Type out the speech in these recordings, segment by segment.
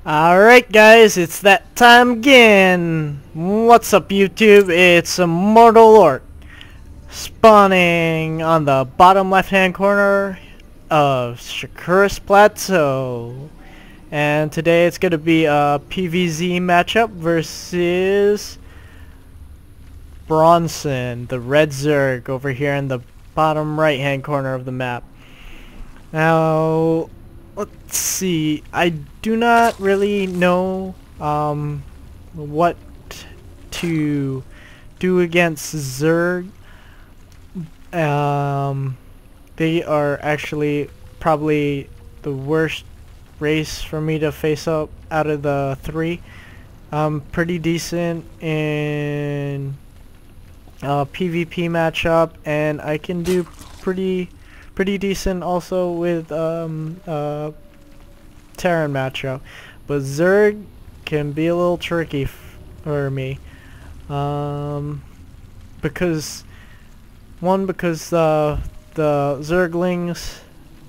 Alright guys, it's that time again. What's up YouTube? It's Immortal Orc spawning on the bottom left hand corner of Shakuris Plateau. And today it's going to be a PvZ matchup versus Bronson, the red Zerg over here in the bottom right hand corner of the map. Now let's see, I do not really know what to do against Zerg. They are actually probably the worst race for me to face up out of the three. I'm pretty decent in PvP matchup, and I can do pretty decent also with Terran matchup, but Zerg can be a little tricky for me, because the Zerglings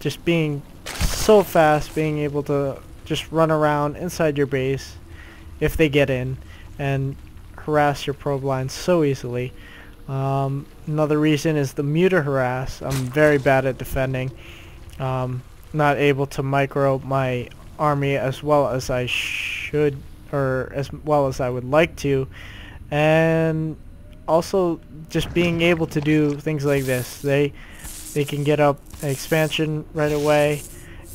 just being so fast, being able to just run around inside your base if they get in and harass your probe lines so easily. Another reason is the muta harass. I'm very bad at defending. Not able to micro my army as well as I should, or as well as I would like to, and also just being able to do things like this. They can get up an expansion right away,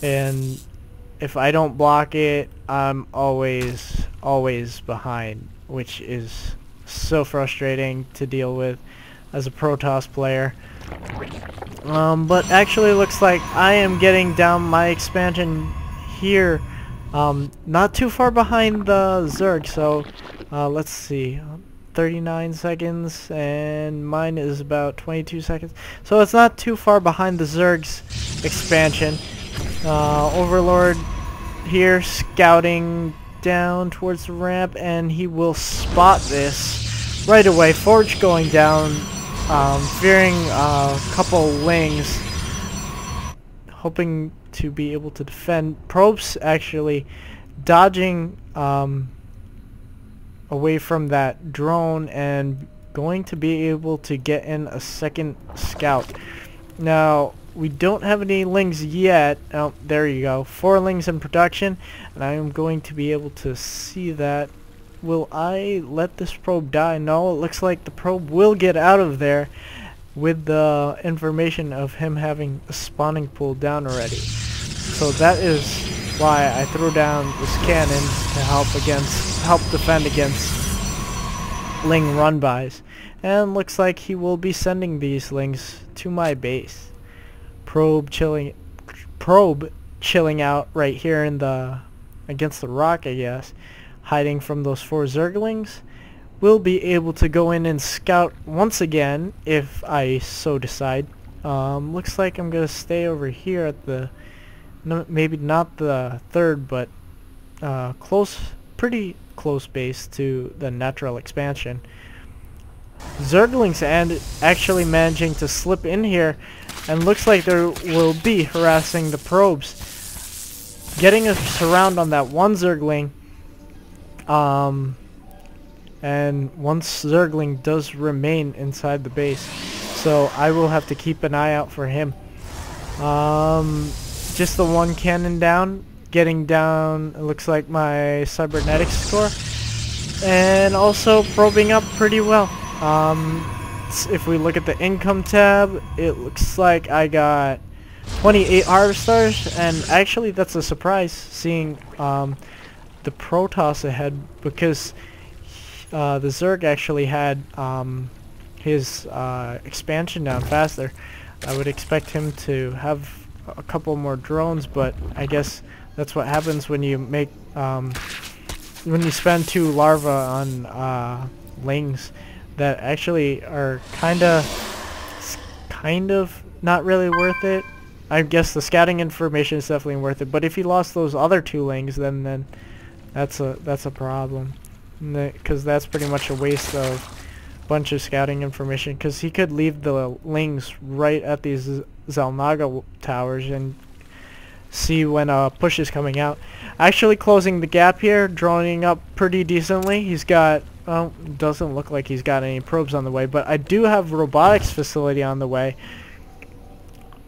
and if I don't block it, I'm always behind, which is so frustrating to deal with as a Protoss player. But actually looks like I am getting down my expansion here, not too far behind the Zerg, so let's see, 39 seconds and mine is about 22 seconds, so it's not too far behind the Zerg's expansion. Overlord here scouting down towards the ramp, and he will spot this right away. Forge going down, fearing a couple lings, hoping to be able to defend. Probes actually dodging away from that drone and going to be able to get in a second scout. Now we don't have any lings yet. Oh, there you go. 4 lings in production, and I am going to be able to see that. Will I let this probe die? No, it looks like the probe will get out of there with the information of him having a spawning pool down already. So that is why I threw down this cannon to help defend against ling run-bys. And looks like he will be sending these lings to my base. Probe chilling out right here in the against the rock, I guess, hiding from those 4 Zerglings. Will be able to go in and scout once again if I so decide. Looks like I'm gonna stay over here at the maybe not the 3rd, but pretty close base to the natural expansion. Zerglings and actually managing to slip in here, and looks like they will be harassing the probes, getting a surround on that one Zergling. And one Zergling does remain inside the base, so I will have to keep an eye out for him. Just the one cannon down, getting down, it looks like my cybernetics score, and also probing up pretty well. If we look at the income tab, it looks like I got 28 harvesters, and actually that's a surprise, seeing the Protoss ahead, because the Zerg actually had his expansion down faster. I would expect him to have a couple more drones, but I guess that's what happens when you make when you spend 2 larvae on lings that actually are kind of not really worth it. I guess the scouting information is definitely worth it, but if you lost those other 2 lings, then that's a problem, because that's pretty much a waste of a bunch of scouting information, because he could leave the lings right at these Zelnaga towers and see when a push is coming out. Actually closing the gap here, droning up pretty decently. He's got, well, doesn't look like he's got any probes on the way, but I do have robotics facility on the way.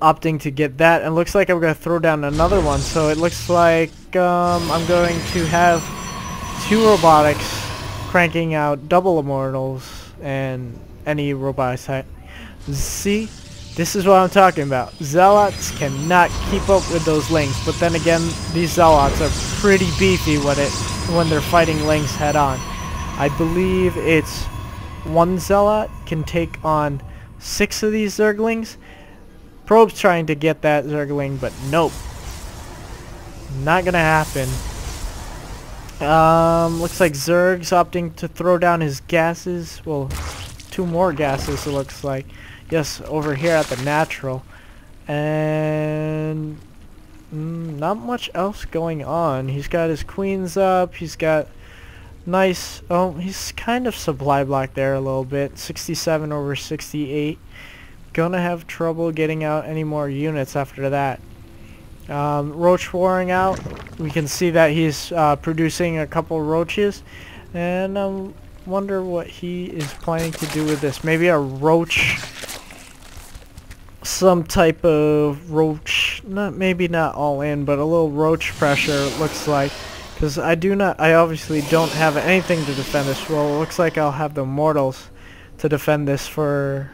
Opting to get that, and looks like I'm going to throw down another one, so it looks like I'm going to have 2 robotics cranking out double immortals and any robotics type. See? This is what I'm talking about. Zealots cannot keep up with those lings, but then again, these zealots are pretty beefy when they're fighting lings head on. I believe it's 1 zealot can take on 6 of these zerglings. Probe's trying to get that zergling, but nope. Not gonna happen. Looks like Zerg's opting to throw down his gases. Well, 2 more gases it looks like. Yes, over here at the natural. And not much else going on. He's got his queens up. He's got nice... Oh, he's kind of supply blocked there a little bit. 67 over 68. Gonna have trouble getting out any more units after that. Roach warring out. We can see that he's producing a couple roaches. And wonder what he is planning to do with this.Maybe a roach... Some type of roach, maybe not all in, but a little roach pressure it looks like, because I obviously don't have anything to defend this. Well, it looks like I'll have the immortals to defend this for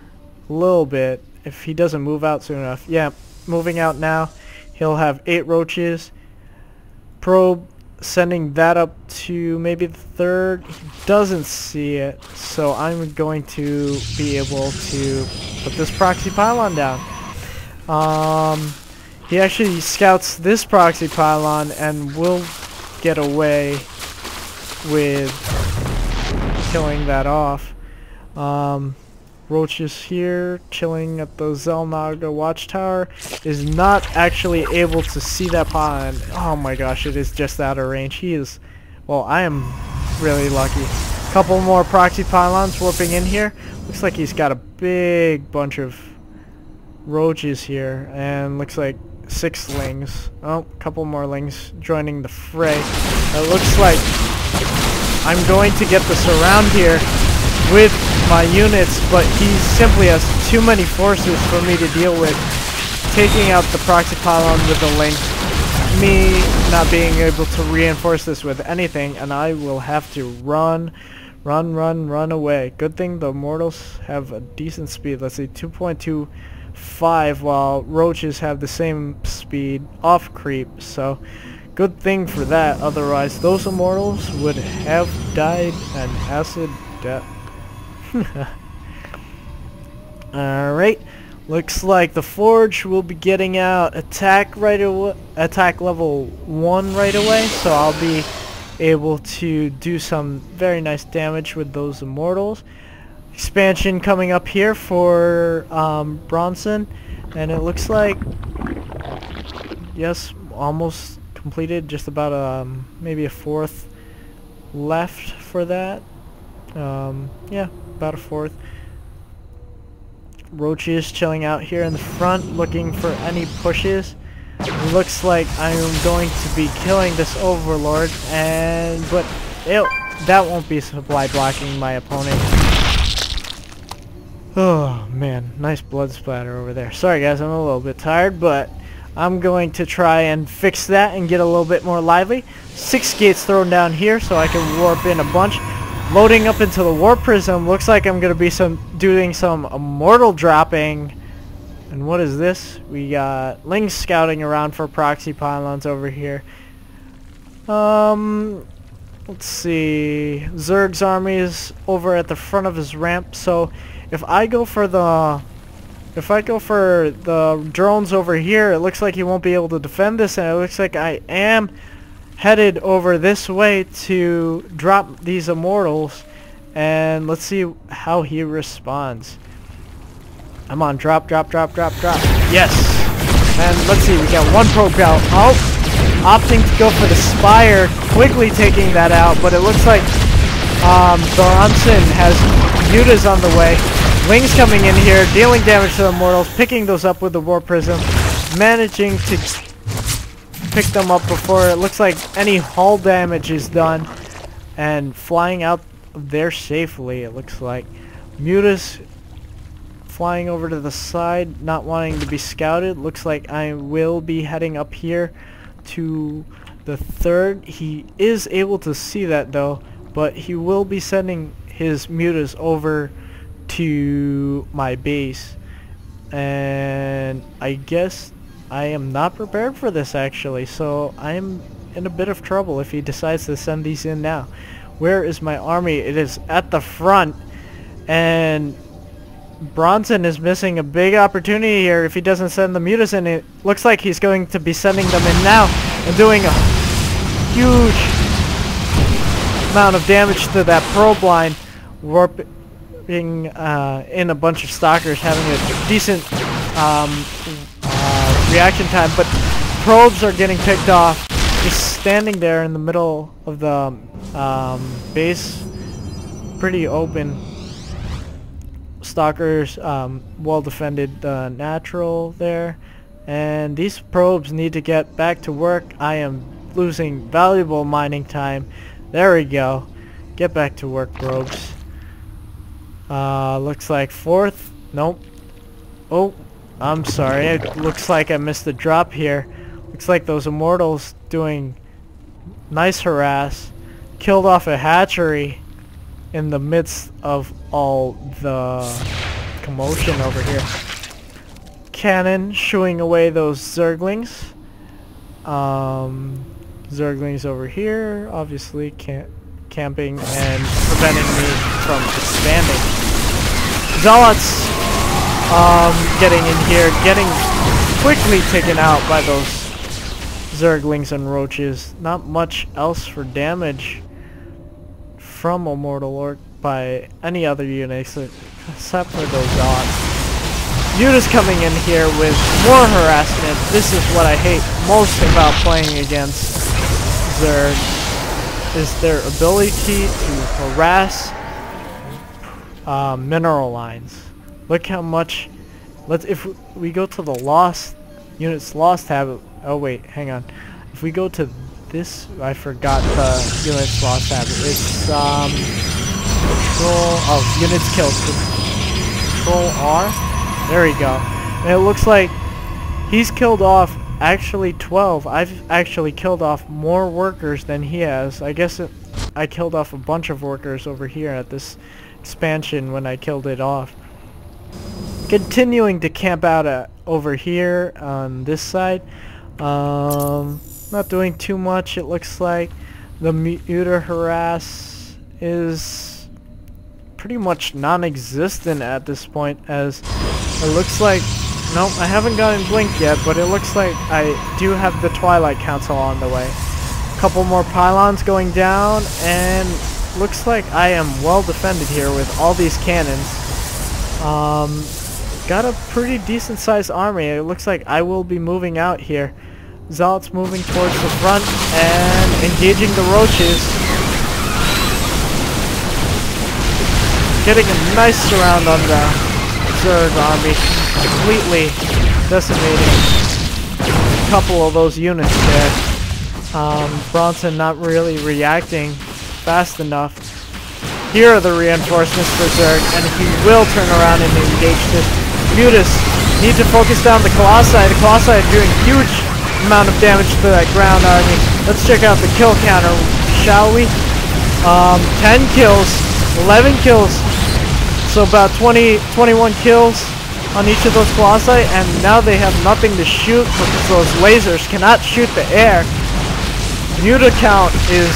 a little bit if he doesn't move out soon enough. Yeah, moving out now. He'll have 8 roaches. Probe sending that up to maybe the 3rd. He doesn't see it, so I'm going to be able to put this proxy pylon down. He actually scouts this proxy pylon and will get away with killing that off. Roach is here, chilling at the Zelnaga watchtower, is not actually able to see that pylon. Oh my gosh, it is just out of range. He is, well, I am really lucky. Couple more proxy pylons warping in here. Looks like he's got a big bunch of roaches here, and looks like 6 lings. Oh, couple more lings joining the fray. It looks like I'm going to get the surround here with my units, but he simply has too many forces for me to deal with. Taking out the proxy pylon with the link, me not being able to reinforce this with anything, and I will have to run away. Good thing the mortals have a decent speed. Let's see, 2.25, while roaches have the same speed off creep, so good thing for that. Otherwise those immortals would have died an acid death. Alright, looks like the forge will be getting out attack level 1 right away, so I'll be able to do some very nice damage with those immortals. Expansion coming up here for Bronson, and it looks like, yes, almost completed, just about maybe a 4th left for that. Yeah, about a 4th. Roaches chilling out here in the front, looking for any pushes. It looks like I'm going to be killing this overlord, but that won't be supply blocking my opponent. Oh man, nice blood splatter over there. Sorry guys, I'm a little bit tired, but I'm going to try and fix that and get a little bit more lively. 6 gates thrown down here so I can warp in a bunch. Loading up into the warp prism. Looks like I'm going to be doing some immortal dropping. And what is this? We got lings scouting around for proxy pylons over here. Let's see. Zerg's army is over at the front of his ramp, so if I go for the drones over here, it looks like he won't be able to defend this, and it looks like I am headed over this way to drop these immortals, and let's see how he responds. I'm on drop. Yes. And let's see, we got 1 probe out. Oh, opting to go for the spire, quickly taking that out, but it looks like Bronson has mutas on the way. Lings coming in here, dealing damage to the immortals, picking those up with the war prism, managing to pick them up before it looks like any hull damage is done, and flying out there safely, it looks like. Mutas flying over to the side, not wanting to be scouted. Looks like I will be heading up here to the third. He is able to see that though, but he will be sending his mutas over to my base, and I guess I am not prepared for this actually, so I'm in a bit of trouble if he decides to send these in now. Where is my army? It is at the front, and Bronson is missing a big opportunity here if he doesn't send the mutas in. It looks like he's going to be sending them in now and doing a huge amount of damage to that probe line, warping in a bunch of stalkers, having a decent reaction time, but probes are getting picked off. Just standing there in the middle of the base, pretty open. Stalkers well defended the natural there, and these probes need to get back to work. I am losing valuable mining time. There we go. Get back to work, probes. Looks like fourth. Nope. Oh, I'm sorry. It looks like I missed the drop here. Looks like those immortals doing nice harass. Killed off a hatchery in the midst of all the commotion over here. Cannon shooing away those zerglings. Zerglings over here, obviously camping and preventing me from expanding. Zealots getting in here, getting quickly taken out by those zerglings and roaches. Not much else for damage from Immortal or by any other units except for those zealots. Mutas coming in here with more harassment. This is what I hate most about playing against Zerg, is their ability to harass mineral lines. Look how much. If we go to the lost units lost tab. Oh wait, hang on. If we go to this, I forgot the units lost tab. It's control. Oh, units killed. Control R. There we go. And it looks like he's killed off actually 12. I've actually killed off more workers than he has. I guess I killed off a bunch of workers over here at this expansion when I killed it off. Continuing to camp out over here on this side. Not doing too much, it looks like. The muta harass is pretty much non-existent at this point, as it looks like, nope, I haven't gotten Blink yet, but it looks like I do have the Twilight Council on the way. A couple more pylons going down, and looks like I am well defended here with all these cannons. Got a pretty decent sized army. It looks like I will be moving out here. Zealots moving towards the front and engaging the roaches. Getting a nice surround on the Zerg army, completely decimating a couple of those units there. Bronson not really reacting fast enough. Here are the reinforcements for Zerg, and he will turn around and engage this. Mutas need to focus down the Colossi. The Colossi are doing huge amount of damage to that ground army. Let's check out the kill counter, shall we? 10 kills, 11 kills. So about 21 kills on each of those Colossi, and now they have nothing to shoot because those lasers cannot shoot the air. Muta count is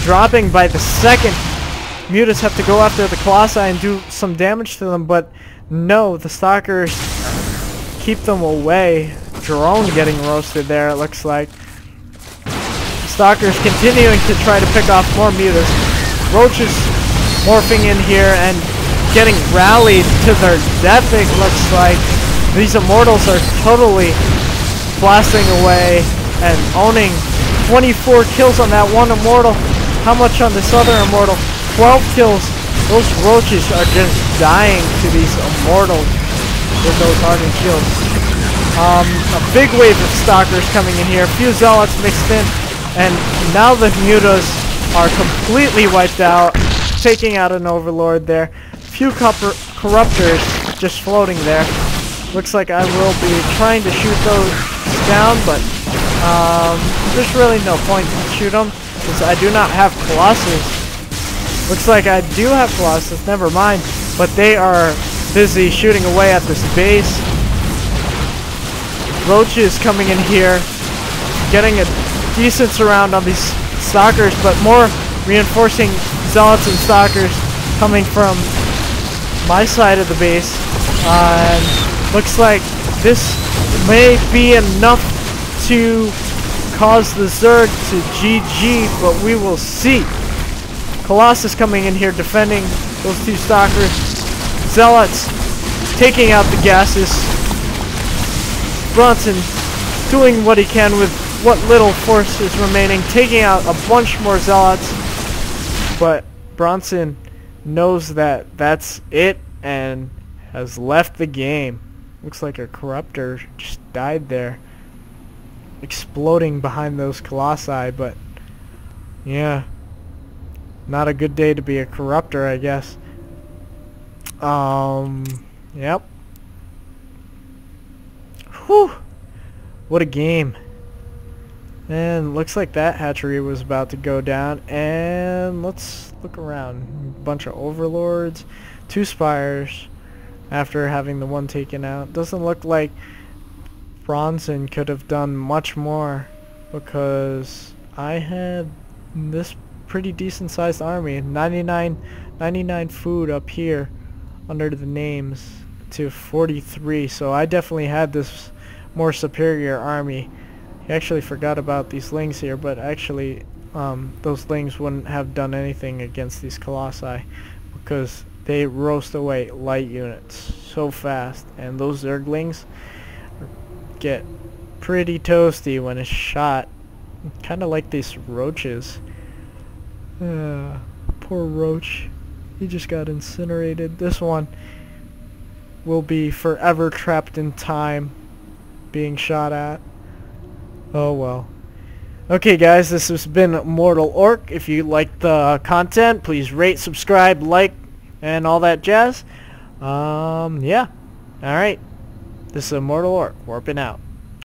dropping by the second. Mutas have to go after the Colossi and do some damage to them, but no, the Stalkers keep them away. Drone getting roasted there, it looks like. Stalkers continuing to try to pick off more Mutas. Roaches morphing in here and getting rallied to their death, it looks like. These Immortals are totally blasting away and owning 24 kills on that one Immortal. How much on this other Immortal? 12 kills. Those roaches are just dying to these Immortals with those hardened shields. A big wave of stalkers coming in here. A few zealots mixed in. And now the mutas are completely wiped out. Taking out an overlord there. A few corruptors just floating there. Looks like I will be trying to shoot those down, but there's really no point to shoot them since I do not have Colossus. Looks like I do have Colossus, never mind, but they are busy shooting away at this base. Roaches coming in here, getting a decent surround on these stalkers, but more reinforcing zealots and stalkers coming from my side of the base. And looks like this may be enough to cause the Zerg to GG, but we will see. Colossus coming in here defending those two stalkers. Zealots taking out the gases. Bronson doing what he can with what little force is remaining, taking out a bunch more zealots. But Bronson knows that that's it and has left the game. Looks like a corruptor just died there, exploding behind those colossi. But yeah, not a good day to be a corruptor, I guess. Yep. Whew. What a game. And looks like that hatchery was about to go down. And let's look around. Bunch of overlords, 2 spires after having the one taken out. Doesn't look like Bronson could have done much more because I had this pretty decent sized army. 99 food up here under the names to 43, so I definitely had this more superior army. He actually forgot about these lings here, but actually those lings wouldn't have done anything against these colossi because they roast away light units so fast, and those zerglings get pretty toasty when it's shot. Kind of like these roaches. Poor roach. He just got incinerated. This one will be forever trapped in time being shot at. Oh well. Okay guys, this has been Mortal Orc. If you liked the content, please rate, subscribe, like, and all that jazz. Yeah. Alright. This is Mortal Orc, warping out.